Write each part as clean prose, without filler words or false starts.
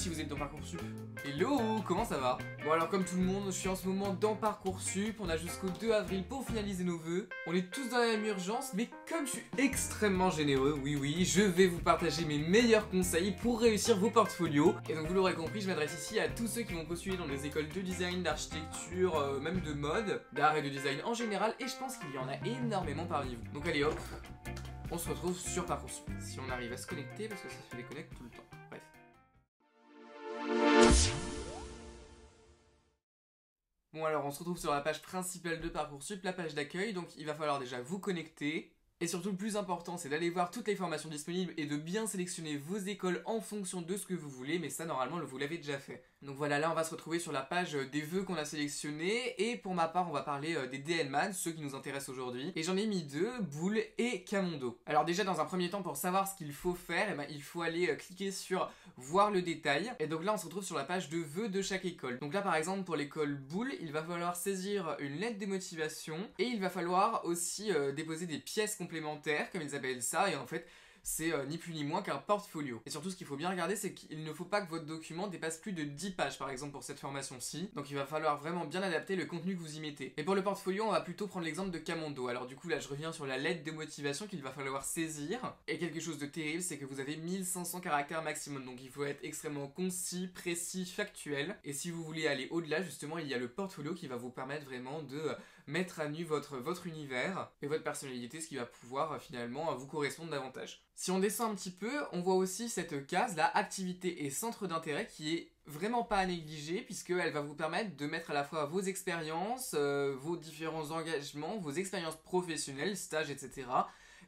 si vous êtes dans Parcoursup. Hello, comment ça va? Bon alors comme tout le monde, je suis en ce moment dans Parcoursup, on a jusqu'au 2 avril pour finaliser nos vœux. On est tous dans la même urgence, mais comme je suis extrêmement généreux, oui, je vais vous partager mes meilleurs conseils pour réussir vos portfolios. Et donc vous l'aurez compris, je m'adresse ici à tous ceux qui vont postuler dans des écoles de design, d'architecture, même de mode, d'art et de design en général, et je pense qu'il y en a énormément parmi vous. Donc allez hop, on se retrouve sur Parcoursup. Si on arrive à se connecter, parce que ça se déconnecte tout le temps. Bref. Bon alors on se retrouve sur la page principale de Parcoursup, la page d'accueil, donc il va falloir déjà vous connecter. Et surtout le plus important c'est d'aller voir toutes les formations disponibles et de bien sélectionner vos écoles en fonction de ce que vous voulez, mais ça normalement vous l'avez déjà fait. Donc voilà, là on va se retrouver sur la page des vœux qu'on a sélectionnés, et pour ma part on va parler des DNMAN, ceux qui nous intéressent aujourd'hui. Et j'en ai mis deux, Boule et Camondo. Alors déjà dans un premier temps, pour savoir ce qu'il faut faire, eh ben, il faut aller cliquer sur voir le détail, et donc là on se retrouve sur la page de vœux de chaque école. Donc là par exemple pour l'école Boule, il va falloir saisir une lettre de motivation, et il va falloir aussi déposer des pièces complémentaires, comme ils appellent ça, et en fait c'est ni plus ni moins qu'un portfolio. Et surtout ce qu'il faut bien regarder, c'est qu'il ne faut pas que votre document dépasse plus de 10 pages par exemple pour cette formation-ci. Donc il va falloir vraiment bien adapter le contenu que vous y mettez. Et pour le portfolio, on va plutôt prendre l'exemple de Camondo. Alors du coup là je reviens sur la lettre de motivation qu'il va falloir saisir. Et quelque chose de terrible, c'est que vous avez 1500 caractères maximum. Donc il faut être extrêmement concis, précis, factuel. Et si vous voulez aller au-delà, justement il y a le portfolio qui va vous permettre vraiment de mettre à nu votre univers et votre personnalité, ce qui va pouvoir finalement vous correspondre davantage. Si on descend un petit peu, on voit aussi cette case là, activité et centre d'intérêt, qui est vraiment pas à négliger, puisqu'elle va vous permettre de mettre à la fois vos expériences, vos différents engagements, vos expériences professionnelles, stages, etc.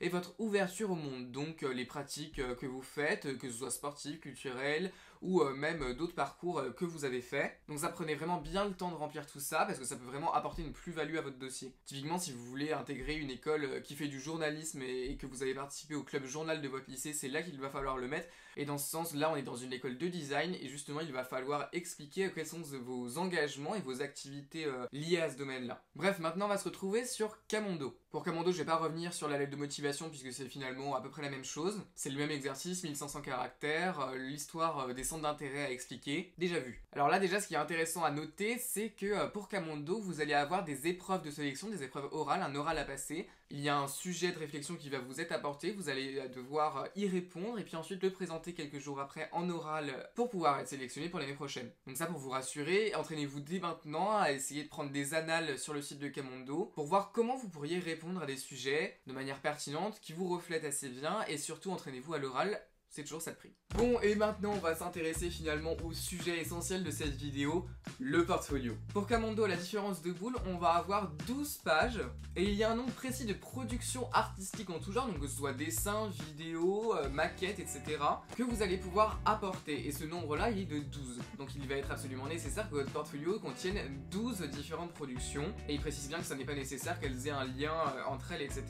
et votre ouverture au monde, donc les pratiques que vous faites, que ce soit sportives, culturelles, ou même d'autres parcours que vous avez fait. Donc ça, prenez vraiment bien le temps de remplir tout ça, parce que ça peut vraiment apporter une plus-value à votre dossier. Typiquement, si vous voulez intégrer une école qui fait du journalisme et que vous avez participé au club journal de votre lycée, c'est là qu'il va falloir le mettre. Et dans ce sens, là on est dans une école de design, et justement il va falloir expliquer quels sont vos engagements et vos activités liées à ce domaine-là. Bref, maintenant on va se retrouver sur Camondo. Pour Camondo, je vais pas revenir sur la lettre de motivation, puisque c'est finalement à peu près la même chose. C'est le même exercice, 1500 caractères, l'histoire des centres d'intérêt à expliquer, déjà vu. Alors là déjà, ce qui est intéressant à noter, c'est que pour Camondo, vous allez avoir des épreuves de sélection, des épreuves orales, un oral à passer. Il y a un sujet de réflexion qui va vous être apporté, vous allez devoir y répondre, et puis ensuite le présenter quelques jours après en oral pour pouvoir être sélectionné pour l'année prochaine. Donc ça, pour vous rassurer, entraînez-vous dès maintenant à essayer de prendre des annales sur le site de Camondo pour voir comment vous pourriez répondre à des sujets de manière pertinente, qui vous reflètent assez bien, et surtout entraînez-vous à l'oral. C'est toujours ça de prix. Bon, et maintenant on va s'intéresser finalement au sujet essentiel de cette vidéo, le portfolio. Pour Camondo, à la différence de Boule, on va avoir 12 pages, et il y a un nombre précis de productions artistiques en tout genre, donc que ce soit dessins, vidéos, maquettes, etc., que vous allez pouvoir apporter, et ce nombre-là, il est de 12. Donc il va être absolument nécessaire que votre portfolio contienne 12 différentes productions, et il précise bien que ça n'est pas nécessaire qu'elles aient un lien entre elles, etc.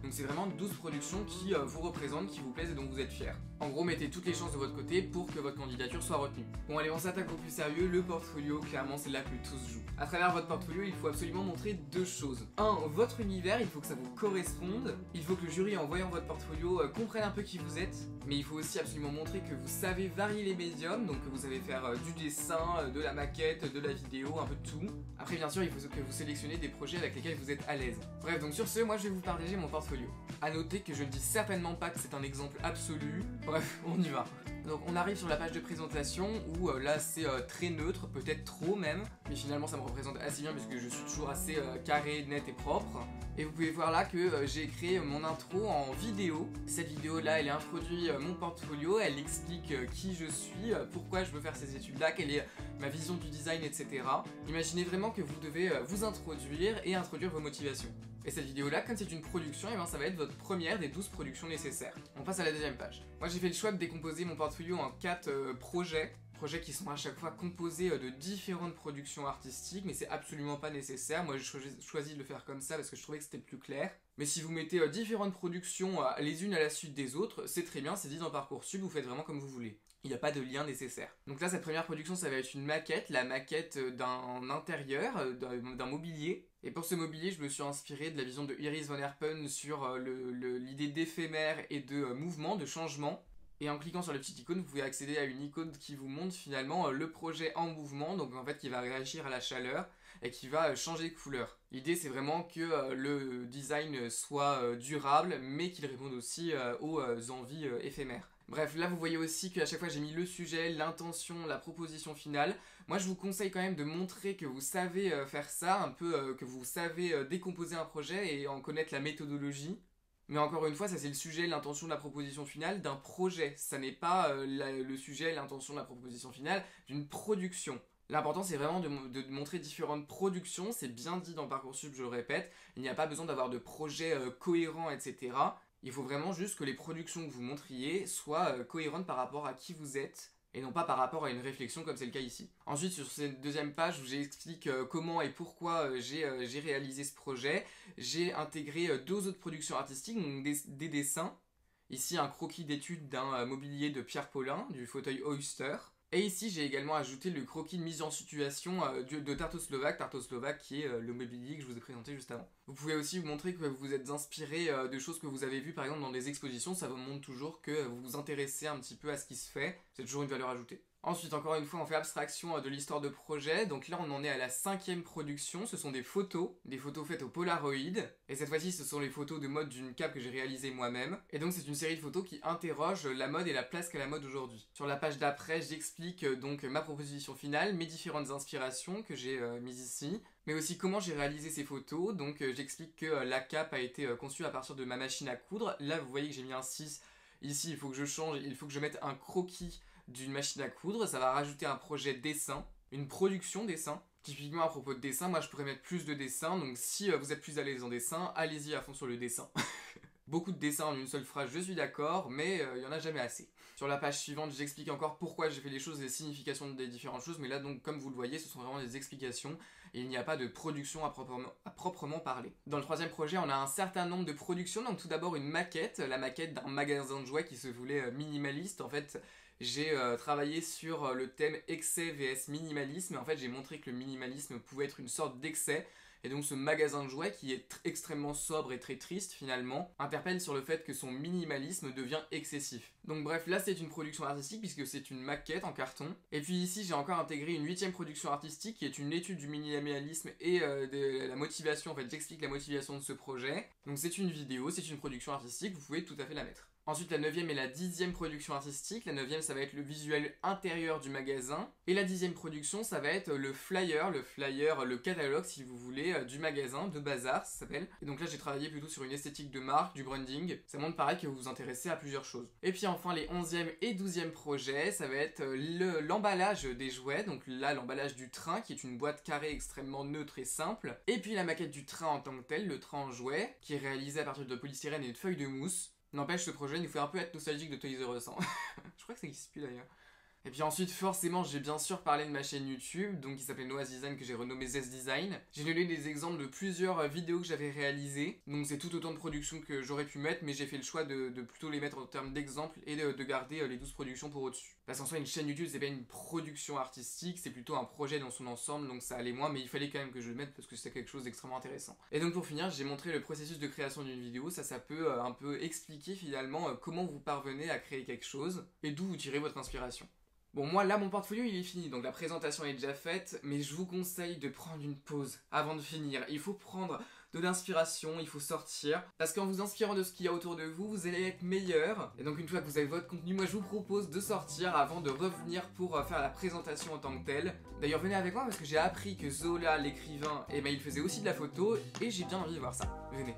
Donc c'est vraiment 12 productions qui vous représentent, qui vous plaisent et dont vous êtes fiers. En gros, mettez toutes les chances de votre côté pour que votre candidature soit retenue. Bon allez, on s'attaque au plus sérieux, le portfolio. Clairement c'est là que tous jouent. À travers votre portfolio, il faut absolument montrer deux choses. Un, votre univers, il faut que ça vous corresponde. Il faut que le jury, en voyant votre portfolio, comprenne un peu qui vous êtes. Mais il faut aussi absolument montrer que vous savez varier les médiums, donc que vous savez faire du dessin, de la maquette, de la vidéo, un peu de tout. Après bien sûr, il faut que vous sélectionnez des projets avec lesquels vous êtes à l'aise. Bref, donc sur ce, moi je vais vous partager mon portfolio. A noter que je ne dis certainement pas que c'est un exemple absolu. Bref, on y va. Donc on arrive sur la page de présentation où là c'est très neutre, peut-être trop même, mais finalement ça me représente assez bien puisque je suis toujours assez carré, net et propre. Et vous pouvez voir là que j'ai créé mon intro en vidéo. Cette vidéo là, elle introduit mon portfolio, elle explique qui je suis, pourquoi je veux faire ces études là, quelle est ma vision du design, etc. Imaginez vraiment que vous devez vous introduire et introduire vos motivations. Et cette vidéo là, comme c'est une production, et ben ça va être votre première des 12 productions nécessaires. On passe à la deuxième page. Moi j'ai fait le choix de décomposer mon portfolio en 4 projets qui sont à chaque fois composés de différentes productions artistiques, mais c'est absolument pas nécessaire. Moi j'ai choisi de le faire comme ça parce que je trouvais que c'était plus clair. Mais si vous mettez différentes productions les unes à la suite des autres, c'est très bien, c'est dit dans Parcoursup, vous faites vraiment comme vous voulez. Il n'y a pas de lien nécessaire. Donc là, cette première production, ça va être une maquette, la maquette d'un intérieur, d'un mobilier. Et pour ce mobilier, je me suis inspiré de la vision de Iris van Herpen sur l'idée d'éphémère et de mouvement, de changement. Et en cliquant sur la petite icône, vous pouvez accéder à une icône qui vous montre finalement le projet en mouvement, donc en fait qui va réagir à la chaleur et qui va changer de couleur. L'idée c'est vraiment que le design soit durable, mais qu'il réponde aussi aux envies éphémères. Bref, là vous voyez aussi qu'à chaque fois j'ai mis le sujet, l'intention, la proposition finale. Moi je vous conseille quand même de montrer que vous savez faire ça, un peu que vous savez décomposer un projet et en connaître la méthodologie. Mais encore une fois, ça c'est le sujet, l'intention de la proposition finale d'un projet. Ça n'est pas le sujet, l'intention de la proposition finale d'une production. L'important c'est vraiment de montrer différentes productions, c'est bien dit dans Parcoursup, je le répète, il n'y a pas besoin d'avoir de projets cohérents, etc. Il faut vraiment juste que les productions que vous montriez soient cohérentes par rapport à qui vous êtes, et non pas par rapport à une réflexion comme c'est le cas ici. Ensuite, sur cette deuxième page où j'explique comment et pourquoi j'ai réalisé ce projet, j'ai intégré deux autres productions artistiques, donc des dessins. Ici, un croquis d'étude d'un mobilier de Pierre Paulin, du fauteuil Oyster. Et ici, j'ai également ajouté le croquis de mise en situation de Tartoslovac qui est le mobilier que je vous ai présenté juste avant. Vous pouvez aussi vous montrer que vous êtes inspiré de choses que vous avez vues par exemple dans des expositions, ça vous montre toujours que vous vous intéressez un petit peu à ce qui se fait, c'est toujours une valeur ajoutée. Ensuite, encore une fois, on fait abstraction de l'histoire de projet. Donc là, on en est à la 5e production. Ce sont des photos faites au Polaroid. Et cette fois-ci, ce sont les photos de mode d'une cape que j'ai réalisée moi-même. Et donc, c'est une série de photos qui interroge la mode et la place qu'a la mode aujourd'hui. Sur la page d'après, j'explique donc ma proposition finale, mes différentes inspirations que j'ai mises ici. Mais aussi comment j'ai réalisé ces photos. Donc, j'explique que la cape a été conçue à partir de ma machine à coudre. Là, vous voyez que j'ai mis un 6. Ici, il faut que je change, il faut que je mette un croquis d'une machine à coudre, ça va rajouter un projet dessin, une production dessin. Typiquement à propos de dessin, moi je pourrais mettre plus de dessins, donc si vous êtes plus à l'aise en dessin, allez-y à fond sur le dessin. Beaucoup de dessins en une seule phrase, je suis d'accord, mais il n'y en a jamais assez. Sur la page suivante, j'explique encore pourquoi j'ai fait les choses, les significations des différentes choses, mais là donc comme vous le voyez, ce sont vraiment des explications, et il n'y a pas de production à proprement parler. Dans le 3e projet, on a un certain nombre de productions, donc tout d'abord une maquette, la maquette d'un magasin de jouets qui se voulait minimaliste. En fait, j'ai travaillé sur le thème excès vs minimalisme, et en fait j'ai montré que le minimalisme pouvait être une sorte d'excès. Et donc ce magasin de jouets, qui est extrêmement sobre et très triste finalement, interpelle sur le fait que son minimalisme devient excessif. Donc bref, là c'est une production artistique puisque c'est une maquette en carton. Et puis ici j'ai encore intégré une 8e production artistique qui est une étude du minimalisme et de la motivation. En fait j'explique la motivation de ce projet. Donc c'est une vidéo, c'est une production artistique, vous pouvez tout à fait la mettre. Ensuite, la 9e et la 10e production artistique. La 9e, ça va être le visuel intérieur du magasin. Et la 10e production, ça va être le flyer, le catalogue, si vous voulez, du magasin, de Bazar, ça s'appelle. Et donc là, j'ai travaillé plutôt sur une esthétique de marque, du branding. Ça montre pareil que vous vous intéressez à plusieurs choses. Et puis enfin, les 11e et 12e projets, ça va être l'emballage des jouets. Donc là, l'emballage du train, qui est une boîte carrée extrêmement neutre et simple. Et puis la maquette du train en tant que tel, le train en jouet, qui est réalisé à partir de polystyrène et de feuilles de mousse. N'empêche, ce projet nous fait un peu être nostalgique de Toys R Us. Je crois que ça n'existe plus d'ailleurs. Et puis ensuite, forcément, j'ai bien sûr parlé de ma chaîne YouTube, donc qui s'appelle Noah's Design, que j'ai renommé Zest Design. J'ai donné des exemples de plusieurs vidéos que j'avais réalisées, donc c'est tout autant de productions que j'aurais pu mettre, mais j'ai fait le choix de plutôt les mettre en termes d'exemples et de garder les 12 productions pour au-dessus. Parce qu'en soi, une chaîne YouTube, c'est pas une production artistique, c'est plutôt un projet dans son ensemble, donc ça allait moins, mais il fallait quand même que je le mette parce que c'était quelque chose d'extrêmement intéressant. Et donc pour finir, j'ai montré le processus de création d'une vidéo, ça peut un peu expliquer finalement comment vous parvenez à créer quelque chose et d'où vous tirez votre inspiration. Bon, moi là mon portfolio il est fini, donc la présentation est déjà faite, mais je vous conseille de prendre une pause avant de finir. Il faut prendre de l'inspiration, il faut sortir, parce qu'en vous inspirant de ce qu'il y a autour de vous, vous allez être meilleur. Et donc une fois que vous avez votre contenu, moi je vous propose de sortir avant de revenir pour faire la présentation en tant que telle. D'ailleurs venez avec moi parce que j'ai appris que Zola, l'écrivain, eh ben, il faisait aussi de la photo, et j'ai bien envie de voir ça. Venez.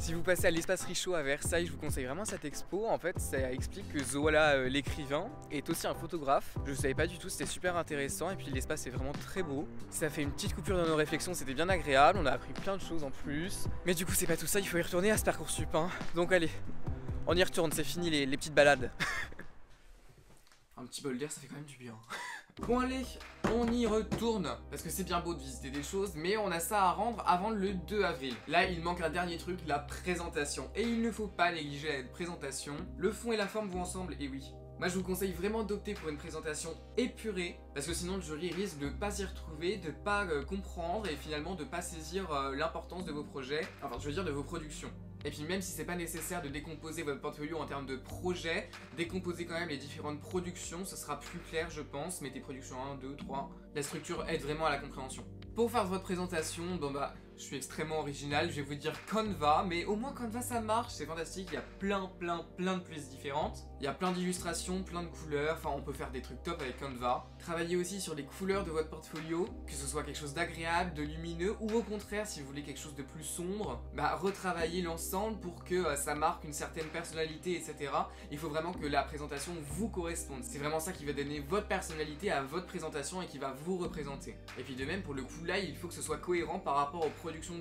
Si vous passez à l'espace Richaud à Versailles, je vous conseille vraiment cette expo. En fait, ça explique que Zola, l'écrivain, est aussi un photographe. Je ne savais pas du tout, c'était super intéressant. Et puis l'espace est vraiment très beau. Ça fait une petite coupure dans nos réflexions, c'était bien agréable. On a appris plein de choses en plus. Mais du coup, c'est pas tout ça, il faut y retourner à ce Parcoursup. Hein. Donc allez, on y retourne, c'est fini les petites balades. Un petit bol d'air, ça fait quand même du bien. Bon allez, on y retourne. Parce que c'est bien beau de visiter des choses, mais on a ça à rendre avant le 2 avril. Là, il manque un dernier truc, la présentation. Et il ne faut pas négliger la présentation. Le fond et la forme vont ensemble, et oui. Moi, je vous conseille vraiment d'opter pour une présentation épurée, parce que sinon le jury risque de pas s'y retrouver, de pas comprendre, et finalement de pas saisir l'importance de vos projets, enfin je veux dire de vos productions. Et puis même si c'est pas nécessaire de décomposer votre portfolio en termes de projets, décomposer quand même les différentes productions, ce sera plus clair je pense. Mettez production 1, 2, 3. La structure aide vraiment à la compréhension. Pour faire votre présentation, bon bah, je suis extrêmement original, je vais vous dire Canva, mais au moins Canva ça marche, c'est fantastique, il y a plein de pièces différentes. Il y a plein d'illustrations, plein de couleurs, enfin on peut faire des trucs top avec Canva. Travaillez aussi sur les couleurs de votre portfolio, que ce soit quelque chose d'agréable, de lumineux, ou au contraire si vous voulez quelque chose de plus sombre, bah retravaillez l'ensemble pour que ça marque une certaine personnalité, etc. Il faut vraiment que la présentation vous corresponde. C'est vraiment ça qui va donner votre personnalité à votre présentation et qui va vous représenter. Et puis de même pour le coup là, il faut que ce soit cohérent par rapport aux productions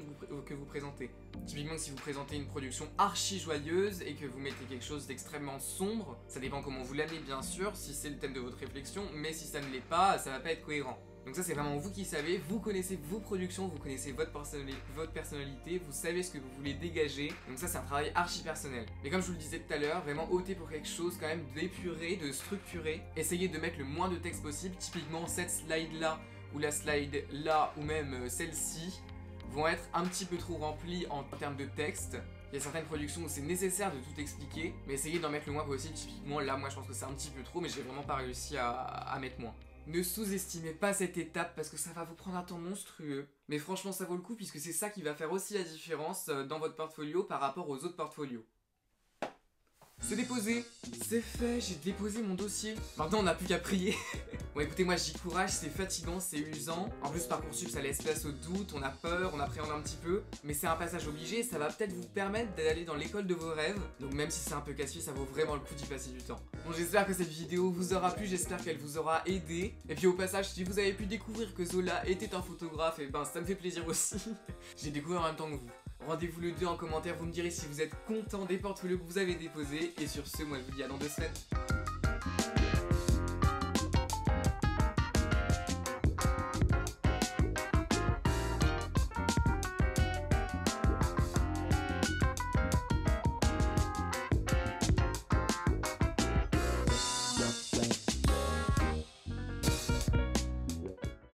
que vous présentez. Typiquement si vous présentez une production archi joyeuse et que vous mettez quelque chose d'extrêmement sombre, ça dépend comment vous l'amenez bien sûr, si c'est le thème de votre réflexion, mais si ça ne l'est pas, ça va pas être cohérent. Donc ça c'est vraiment vous qui savez, vous connaissez vos productions, vous connaissez votre personnalité, vous savez ce que vous voulez dégager, donc ça c'est un travail archi personnel. Mais comme je vous le disais tout à l'heure, vraiment optez pour quelque chose quand même d'épuré, de structuré, essayez de mettre le moins de texte possible, typiquement cette slide là, ou la slide là, ou même celle-ci, vont être un petit peu trop remplies en termes de texte. Il y a certaines productions où c'est nécessaire de tout expliquer, mais essayez d'en mettre le moins possible. Typiquement là, moi je pense que c'est un petit peu trop, mais j'ai vraiment pas réussi à mettre moins. Ne sous-estimez pas cette étape parce que ça va vous prendre un temps monstrueux. Mais franchement ça vaut le coup puisque c'est ça qui va faire aussi la différence dans votre portfolio par rapport aux autres portfolios. C'est déposé, c'est fait, j'ai déposé mon dossier. Maintenant on n'a plus qu'à prier. Bon écoutez, moi j'y courage, c'est fatigant, c'est usant. En plus Parcoursup ça laisse place au doute, on a peur, on appréhende un petit peu. Mais c'est un passage obligé, ça va peut-être vous permettre d'aller dans l'école de vos rêves. Donc même si c'est un peu casse-pied, ça vaut vraiment le coup d'y passer du temps. Bon j'espère que cette vidéo vous aura plu, j'espère qu'elle vous aura aidé. Et puis au passage, si vous avez pu découvrir que Zola était un photographe, et ben ça me fait plaisir aussi. J'ai découvert en même temps que vous. Rendez-vous le 2 en commentaire, vous me direz si vous êtes content des portfolios que vous avez déposés. Et sur ce, moi je vous dis à dans 2 semaines.